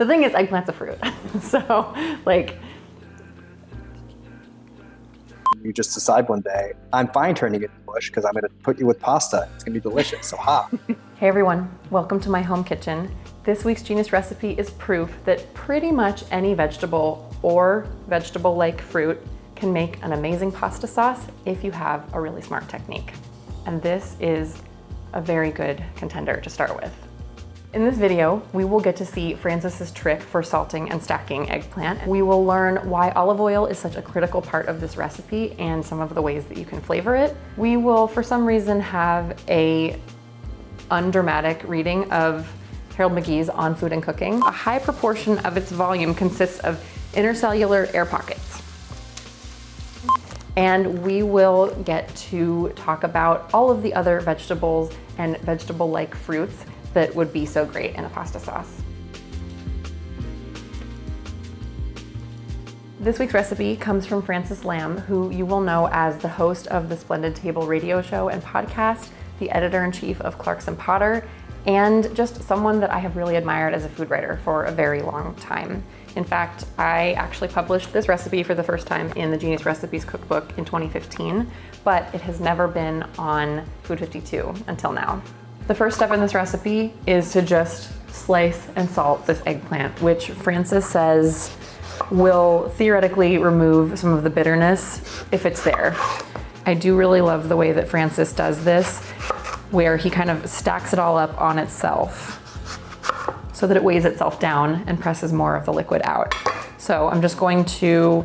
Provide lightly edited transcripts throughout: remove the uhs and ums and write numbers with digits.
The thing is, eggplant's a fruit. So, like, you just decide one day, I'm fine turning it into mush because I'm going to put you with pasta. It's going to be delicious. So ha. Hey everyone, welcome to my home kitchen. This week's Genius recipe is proof that pretty much any vegetable or vegetable-like fruit can make an amazing pasta sauce if you have a really smart technique. And this is a very good contender to start with. In this video, we will get to see Francis's trick for salting and stacking eggplant. We will learn why olive oil is such a critical part of this recipe and some of the ways that you can flavor it. We will, for some reason, have a undramatic reading of Harold McGee's On Food and Cooking. A high proportion of its volume consists of intercellular air pockets. And we will get to talk about all of the other vegetables and vegetable-like fruits that would be so great in a pasta sauce. This week's recipe comes from Francis Lamb, who you will know as the host of the Splendid Table radio show and podcast, the editor-in-chief of Clarkson Potter, and just someone that I have really admired as a food writer for a very long time. In fact, I actually published this recipe for the first time in the Genius Recipes cookbook in 2015, but it has never been on Food 52 until now. The first step in this recipe is to just slice and salt this eggplant, which Francis says will theoretically remove some of the bitterness if it's there. I do really love the way that Francis does this, where he kind of stacks it all up on itself so that it weighs itself down and presses more of the liquid out. So I'm just going to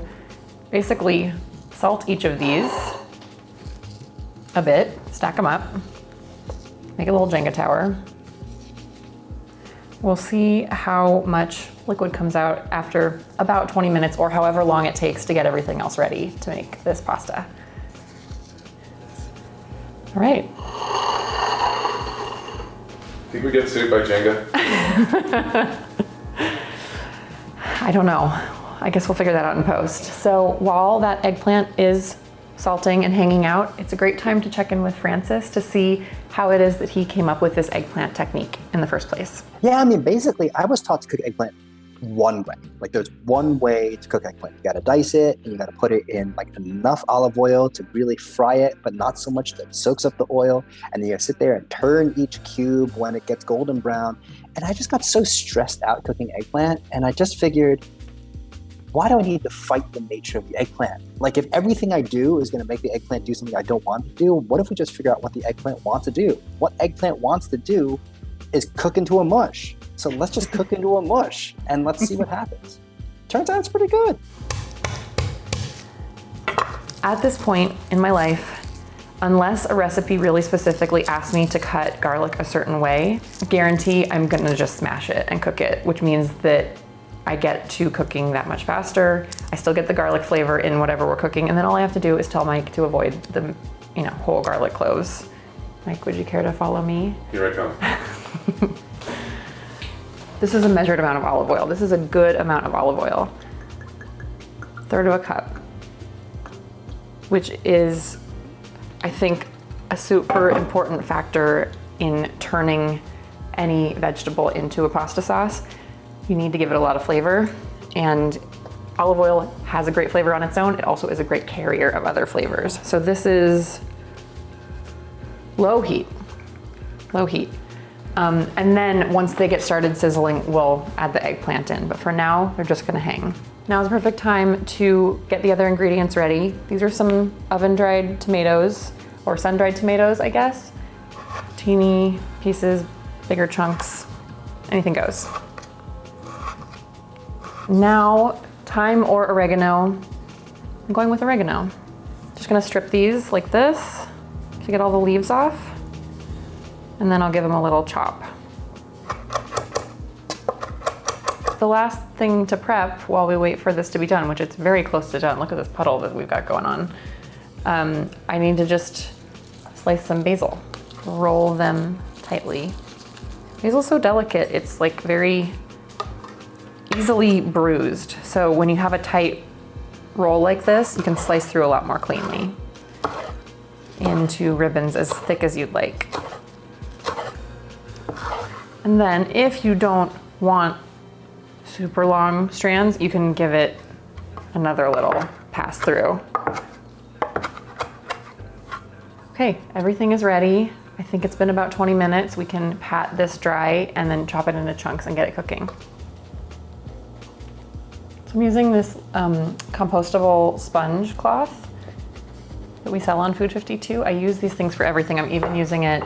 basically salt each of these a bit, stack them up, make a little Jenga tower. We'll see how much liquid comes out after about 20 minutes or however long it takes to get everything else ready to make this pasta. All right. Think we get sued by Jenga? I don't know. I guess we'll figure that out in post. So while that eggplant is salting and hanging out, it's a great time to check in with Francis to see how it is that he came up with this eggplant technique in the first place. Yeah, I mean, basically, I was taught to cook eggplant one way. Like, there's one way to cook eggplant. You gotta dice it, and you gotta put it in like enough olive oil to really fry it, but not so much that it soaks up the oil. And then you gotta sit there and turn each cube when it gets golden brown. And I just got so stressed out cooking eggplant, and I just figured, why do I need to fight the nature of the eggplant? Like, if everything I do is going to make the eggplant do something I don't want to do, what if we just figure out what the eggplant wants to do? What eggplant wants to do is cook into a mush. So let's just cook into a mush and let's see what happens. Turns out it's pretty good. At this point in my life, unless a recipe really specifically asks me to cut garlic a certain way, I guarantee I'm going to just smash it and cook it, which means that I get to cooking that much faster. I still get the garlic flavor in whatever we're cooking, and then all I have to do is tell Mike to avoid the, whole garlic cloves. Mike, would you care to follow me? Here I come. This is a measured amount of olive oil. This is a good amount of olive oil. 1/3 of a cup, which is, I think, a super important factor in turning any vegetable into a pasta sauce. You need to give it a lot of flavor, and olive oil has a great flavor on its own. It also is a great carrier of other flavors. So this is low heat. And then once they get started sizzling, we'll add the eggplant in. But for now, they're just gonna hang. Now is the perfect time to get the other ingredients ready. These are some oven-dried tomatoes, or sun-dried tomatoes, I guess. Teeny pieces, bigger chunks, anything goes. Now, thyme or oregano. I'm going with oregano. Just gonna strip these like this to get all the leaves off, and then I'll give them a little chop. The last thing to prep while we wait for this to be done, which it's very close to done. Look at this puddle that we've got going on. I need to just slice some basil, roll them tightly. Basil's so delicate, it's like very easily bruised. So when you have a tight roll like this, you can slice through a lot more cleanly into ribbons as thick as you'd like. And then if you don't want super long strands, you can give it another little pass through. Okay, everything is ready. I think it's been about 20 minutes. We can pat this dry and then chop it into chunks and get it cooking. So I'm using this compostable sponge cloth that we sell on Food 52. I use these things for everything. I'm even using it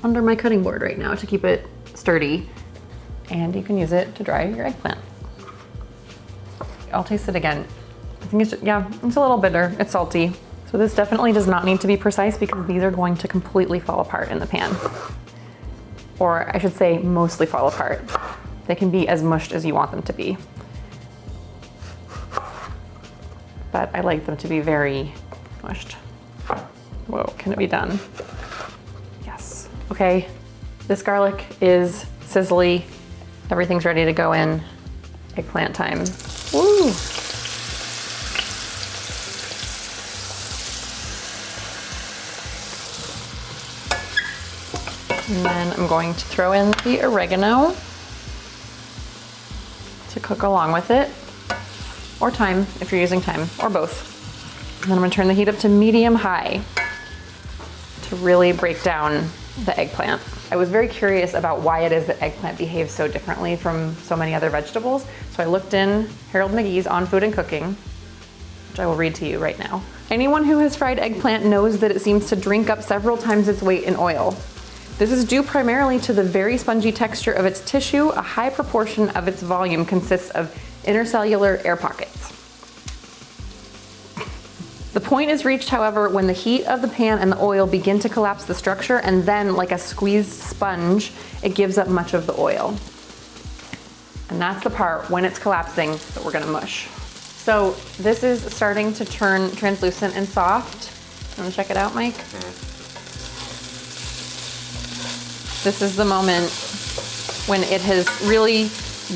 under my cutting board right now to keep it sturdy. And you can use it to dry your eggplant. I'll taste it again. I think it's a little bitter. It's salty. So this definitely does not need to be precise because these are going to completely fall apart in the pan. Or I should say mostly fall apart. They can be as mushed as you want them to be. But I like them to be very mushed. Whoa, can it be done? Yes. Okay, this garlic is sizzly. Everything's ready to go in. Eggplant time. Woo! And then I'm going to throw in the oregano to cook along with it, or thyme if you're using thyme, or both. And then I'm gonna turn the heat up to medium-high to really break down the eggplant. I was very curious about why it is that eggplant behaves so differently from so many other vegetables. So I looked in Harold McGee's On Food and Cooking, which I will read to you right now. Anyone who has fried eggplant knows that it seems to drink up several times its weight in oil. This is due primarily to the very spongy texture of its tissue. A high proportion of its volume consists of intercellular air pockets. The point is reached, however, when the heat of the pan and the oil begin to collapse the structure, and then, like a squeezed sponge, it gives up much of the oil. And that's the part when it's collapsing that we're gonna mush. So this is starting to turn translucent and soft. You wanna check it out, Mike? This is the moment when it has really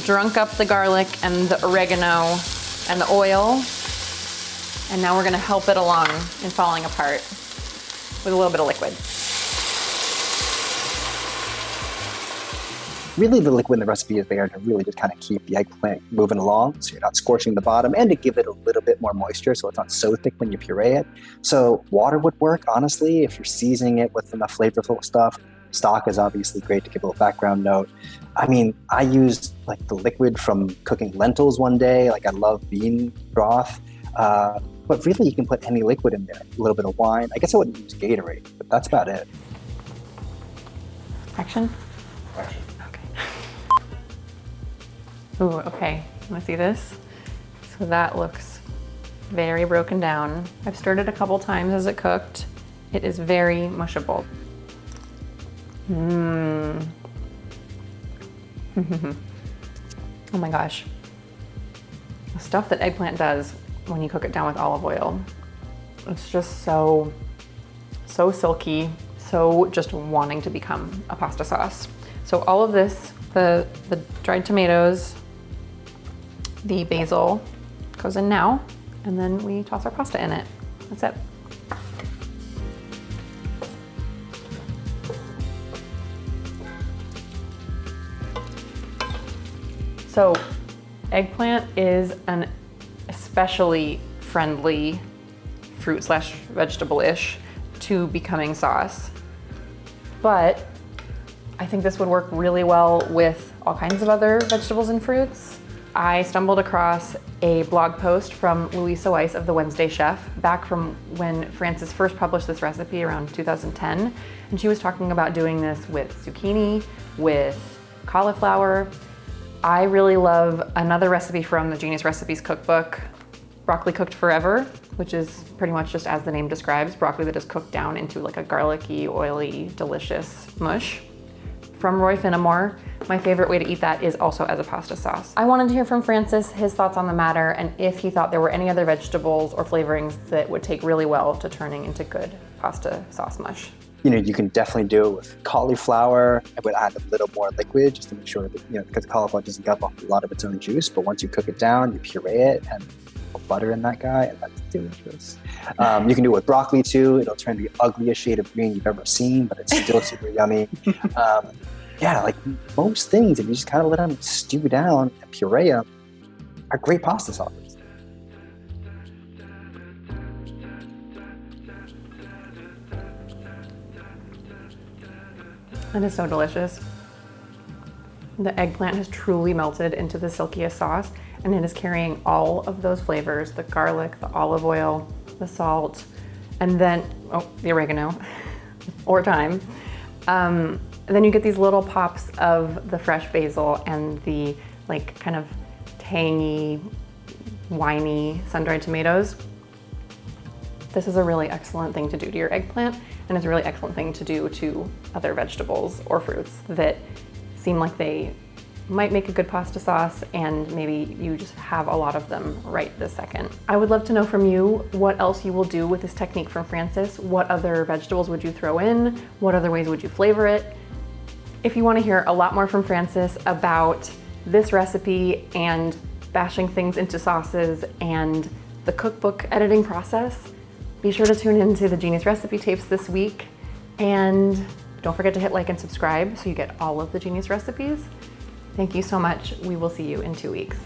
drunk up the garlic and the oregano and the oil. And now we're gonna help it along in falling apart with a little bit of liquid. Really, the liquid in the recipe is there to really just kind of keep the eggplant moving along, so you're not scorching the bottom, and to give it a little bit more moisture so it's not so thick when you puree it. So water would work, honestly, if you're seasoning it with enough flavorful stuff. Stock is obviously great to give a little background note. I mean, I used like the liquid from cooking lentils one day. Like I love bean broth. But really, you can put any liquid in there. A little bit of wine. I guess I wouldn't use Gatorade, but that's about it. Action? Action. Okay. Ooh, okay. Want to see this? So that looks very broken down. I've stirred it a couple times as it cooked. It is very mushable. Oh my gosh. The stuff that eggplant does when you cook it down with olive oil, it's just so silky, so just wanting to become a pasta sauce. So all of this, the dried tomatoes, the basil goes in now, and then we toss our pasta in it. That's it. So eggplant is an especially friendly fruit/vegetable-ish to becoming sauce. But I think this would work really well with all kinds of other vegetables and fruits. I stumbled across a blog post from Louisa Weiss of The Wednesday Chef back from when Frances first published this recipe around 2010. And she was talking about doing this with zucchini, with cauliflower. I really love another recipe from the Genius Recipes cookbook, broccoli cooked forever, which is pretty much just as the name describes, broccoli that is cooked down into like a garlicky, oily, delicious mush. From Roy Finnemore, my favorite way to eat that is also as a pasta sauce. I wanted to hear from Francis his thoughts on the matter and if he thought there were any other vegetables or flavorings that would take really well to turning into good pasta sauce mush. You know, you can definitely do it with cauliflower. I would add a little more liquid just to make sure that, you know, because cauliflower doesn't give off a lot of its own juice, but once you cook it down, you puree it and put butter in that guy, and that's delicious. You can do it with broccoli too. It'll turn the ugliest shade of green you've ever seen, but it's still super yummy. Yeah, like most things, if you just kind of let them stew down and puree them, are great pasta sauces. That is so delicious. The eggplant has truly melted into the Silkiest sauce, and it is carrying all of those flavors, the garlic, the olive oil, the salt, and then, the oregano or thyme. Then you get these little pops of the fresh basil and the like kind of tangy, winey sun-dried tomatoes. This is a really excellent thing to do to your eggplant, and it's a really excellent thing to do to other vegetables or fruits that seem like they might make a good pasta sauce, and maybe you just have a lot of them right this second. I would love to know from you what else you will do with this technique from Frances. What other vegetables would you throw in? What other ways would you flavor it? If you want to hear a lot more from Frances about this recipe and bashing things into sauces and the cookbook editing process, be sure to tune into the Genius Recipe Tapes this week, and don't forget to hit like and subscribe so you get all of the Genius recipes. Thank you so much. We will see you in 2 weeks.